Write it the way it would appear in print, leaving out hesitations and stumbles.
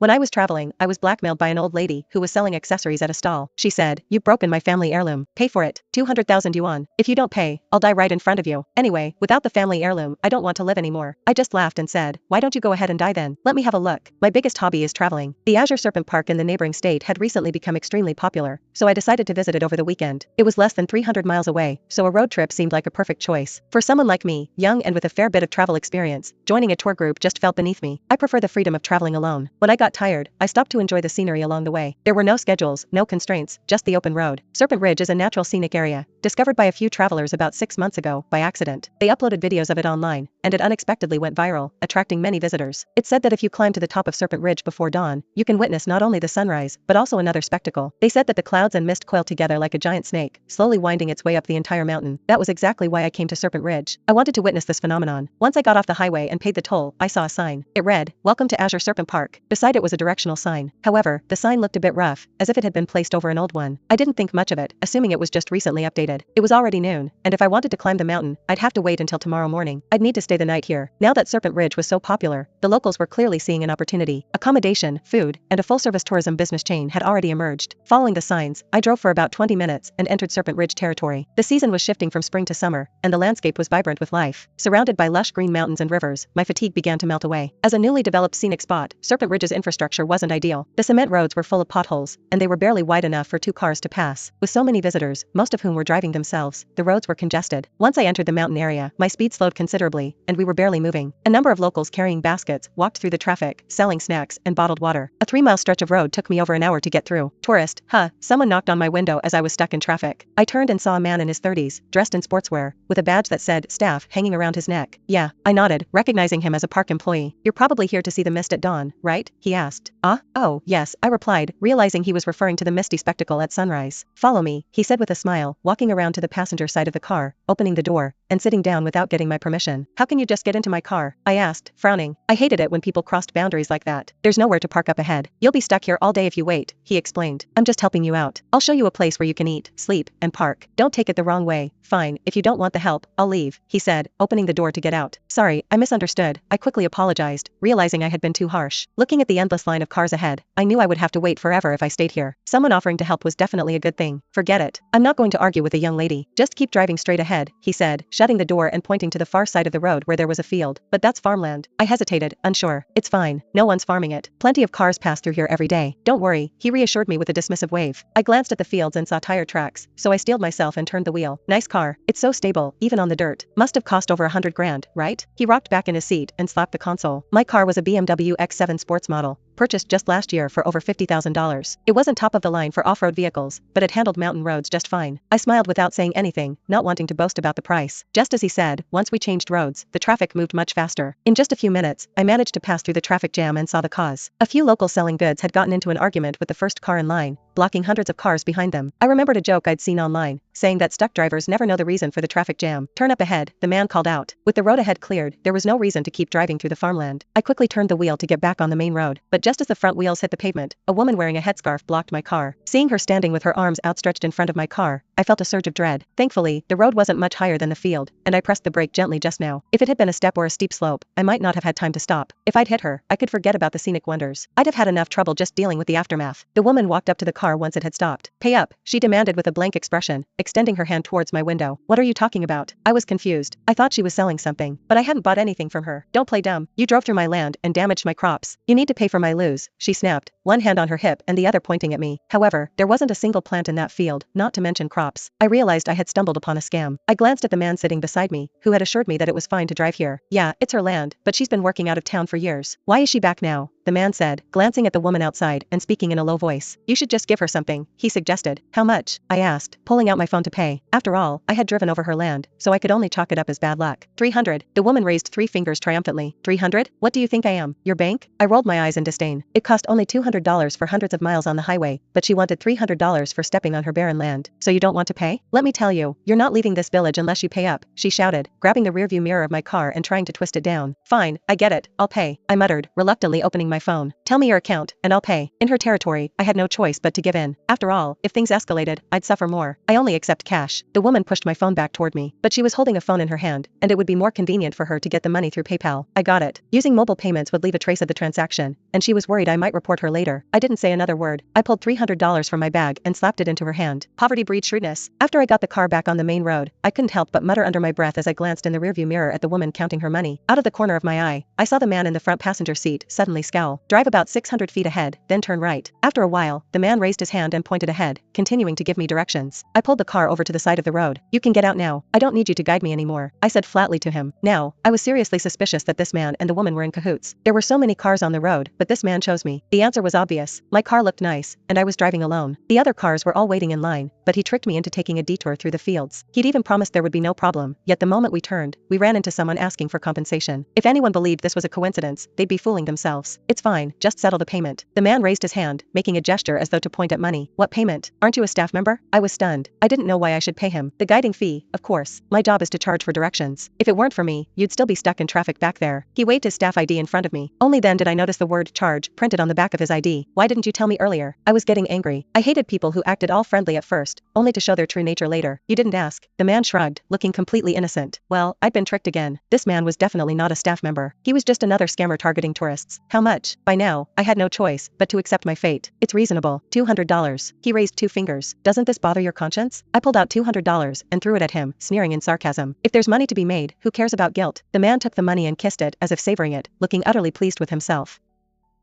When I was traveling, I was blackmailed by an old lady who was selling accessories at a stall. She said, "You've broken my family heirloom. Pay for it. 200,000 yuan. If you don't pay, I'll die right in front of you. Anyway, without the family heirloom, I don't want to live anymore." I just laughed and said, "Why don't you go ahead and die then? Let me have a look." My biggest hobby is traveling. The Azure Serpent Park in the neighboring state had recently become extremely popular, so I decided to visit it over the weekend. It was less than 300 miles away, so a road trip seemed like a perfect choice. For someone like me, young and with a fair bit of travel experience, joining a tour group just felt beneath me. I prefer the freedom of traveling alone. When I got tired, I stopped to enjoy the scenery along the way. There were no schedules, no constraints, just the open road. Serpent Ridge is a natural scenic area, discovered by a few travelers about 6 months ago, by accident. They uploaded videos of it online, and it unexpectedly went viral, attracting many visitors. It's said that if you climb to the top of Serpent Ridge before dawn, you can witness not only the sunrise, but also another spectacle. They said that the clouds and mist coiled together like a giant snake, slowly winding its way up the entire mountain. That was exactly why I came to Serpent Ridge. I wanted to witness this phenomenon. Once I got off the highway and paid the toll, I saw a sign. It read, "Welcome to Azure Serpent Park." Beside it was a directional sign. However, the sign looked a bit rough, as if it had been placed over an old one. I didn't think much of it, assuming it was just recently updated. It was already noon, and if I wanted to climb the mountain, I'd have to wait until tomorrow morning. I'd need to stay the night here. Now that Serpent Ridge was so popular, the locals were clearly seeing an opportunity. Accommodation, food, and a full-service tourism business chain had already emerged. Following the signs, I drove for about 20 minutes and entered Serpent Ridge territory. The season was shifting from spring to summer, and the landscape was vibrant with life. Surrounded by lush green mountains and rivers, my fatigue began to melt away. As a newly developed scenic spot, Serpent Ridge's infrastructure wasn't ideal. The cement roads were full of potholes, and they were barely wide enough for 2 cars to pass. With so many visitors, most of whom were driving themselves, the roads were congested. Once I entered the mountain area, my speed slowed considerably, and we were barely moving. A number of locals carrying baskets walked through the traffic, selling snacks and bottled water. A 3-mile stretch of road took me over an hour to get through. "Tourist, huh?" Someone knocked on my window as I was stuck in traffic. I turned and saw a man in his 30s, dressed in sportswear, with a badge that said "Staff" hanging around his neck. "Yeah," I nodded, recognizing him as a park employee. "You're probably here to see the mist at dawn, right?" he asked. Oh, yes," I replied, realizing he was referring to the misty spectacle at sunrise. "Follow me," he said with a smile, walking around to the passenger side of the car, opening the door, and sitting down without getting my permission. "How can you just get into my car?" I asked, frowning. I hated it when people crossed boundaries like that. "There's nowhere to park up ahead. You'll be stuck here all day if you wait," he explained. "I'm just helping you out. I'll show you a place where you can eat, sleep, and park. Don't take it the wrong way." "Fine, if you don't want the help, I'll leave," he said, opening the door to get out. "Sorry, I misunderstood," I quickly apologized, realizing I had been too harsh. Looking at the endless line of cars ahead, I knew I would have to wait forever if I stayed here. Someone offering to help was definitely a good thing. "Forget it. I'm not going to argue with a young lady. Just keep driving straight ahead," he said, shutting the door and pointing to the far side of the road where there was a field. "But that's farmland." I hesitated, unsure. "It's fine. No one's farming it. Plenty of cars pass through here every day. Don't worry," he reassured me with a dismissive wave. I glanced at the fields and saw tire tracks, so I steeled myself and turned the wheel. "Nice car. It's so stable, even on the dirt. Must have cost over 100 grand, right?" He rocked back in his seat and slapped the console. My car was a BMW X7 sports model, purchased just last year for over $50,000. It wasn't top of the line for off-road vehicles, but it handled mountain roads just fine. I smiled without saying anything, not wanting to boast about the price. Just as he said, once we changed roads, the traffic moved much faster. In just a few minutes, I managed to pass through the traffic jam and saw the cause. A few locals selling goods had gotten into an argument with the first car in line, blocking hundreds of cars behind them. I remembered a joke I'd seen online, saying that stuck drivers never know the reason for the traffic jam. "Turn up ahead," the man called out. With the road ahead cleared, there was no reason to keep driving through the farmland. I quickly turned the wheel to get back on the main road, but just as the front wheels hit the pavement, a woman wearing a headscarf blocked my car. Seeing her standing with her arms outstretched in front of my car, I felt a surge of dread. Thankfully, the road wasn't much higher than the field, and I pressed the brake gently just now. If it had been a step or a steep slope, I might not have had time to stop. If I'd hit her, I could forget about the scenic wonders. I'd have had enough trouble just dealing with the aftermath. The woman walked up to the car once it had stopped. "Pay up," she demanded with a blank expression, extending her hand towards my window. "What are you talking about?" I was confused. I thought she was selling something, but I hadn't bought anything from her. "Don't play dumb. You drove through my land and damaged my crops. You need to pay for my lose," she snapped, one hand on her hip and the other pointing at me. However, there wasn't a single plant in that field, not to mention crops. I realized I had stumbled upon a scam. I glanced at the man sitting beside me, who had assured me that it was fine to drive here. "Yeah, it's her land, but she's been working out of town for years. Why is she back now?" the man said, glancing at the woman outside and speaking in a low voice. "You should just give her something," he suggested. "How much?" I asked, pulling out my phone to pay. After all, I had driven over her land, so I could only chalk it up as bad luck. 300. The woman raised 3 fingers triumphantly. 300? What do you think I am, your bank? I rolled my eyes in disdain. It cost only $200 for hundreds of miles on the highway, but she wanted $300 for stepping on her barren land. "So you don't want to pay? Let me tell you, you're not leaving this village unless you pay up," she shouted, grabbing the rearview mirror of my car and trying to twist it down. "Fine, I get it, I'll pay," I muttered, reluctantly opening my phone. Tell me your account, and I'll pay. In her territory, I had no choice but to give in. After all, if things escalated, I'd suffer more. I only accept cash. The woman pushed my phone back toward me, but she was holding a phone in her hand, and it would be more convenient for her to get the money through PayPal. I got it. Using mobile payments would leave a trace of the transaction, and she was worried I might report her later. I didn't say another word. I pulled $300 from my bag and slapped it into her hand. Poverty breeds shrewdness. After I got the car back on the main road, I couldn't help but mutter under my breath as I glanced in the rearview mirror at the woman counting her money. Out of the corner of my eye, I saw the man in the front passenger seat suddenly scowl. Drive about 600 feet ahead, then turn right. After a while, the man raised his hand and pointed ahead, continuing to give me directions. I pulled the car over to the side of the road. You can get out now. I don't need you to guide me anymore, I said flatly to him. Now, I was seriously suspicious that this man and the woman were in cahoots. There were so many cars on the road, but this man chose me. The answer was obvious. My car looked nice, and I was driving alone. The other cars were all waiting in line, but he tricked me into taking a detour through the fields. He'd even promised there would be no problem, yet the moment we turned, we ran into someone asking for compensation. If anyone believed this was a coincidence, they'd be fooling themselves. It's fine, just settle the payment. The man raised his hand, making a gesture as though to point at money. What payment? Aren't you a staff member? I was stunned. I didn't know why I should pay him. The guiding fee, of course. My job is to charge for directions. If it weren't for me, you'd still be stuck in traffic back there. He waved his staff ID in front of me. Only then did I notice the word charge printed on the back of his ID. Why didn't you tell me earlier? I was getting angry. I hated people who acted all friendly at first, only to show their true nature later. You didn't ask. The man shrugged, looking completely innocent. Well, I'd been tricked again. This man was definitely not a staff member. He was just another scammer targeting tourists. How much? By now, I had no choice but to accept my fate. It's reasonable. $200. He raised two fingers. Doesn't this bother your conscience? I pulled out $200 and threw it at him, sneering in sarcasm. If there's money to be made, who cares about guilt? The man took the money and kissed it as if savoring it, looking utterly pleased with himself.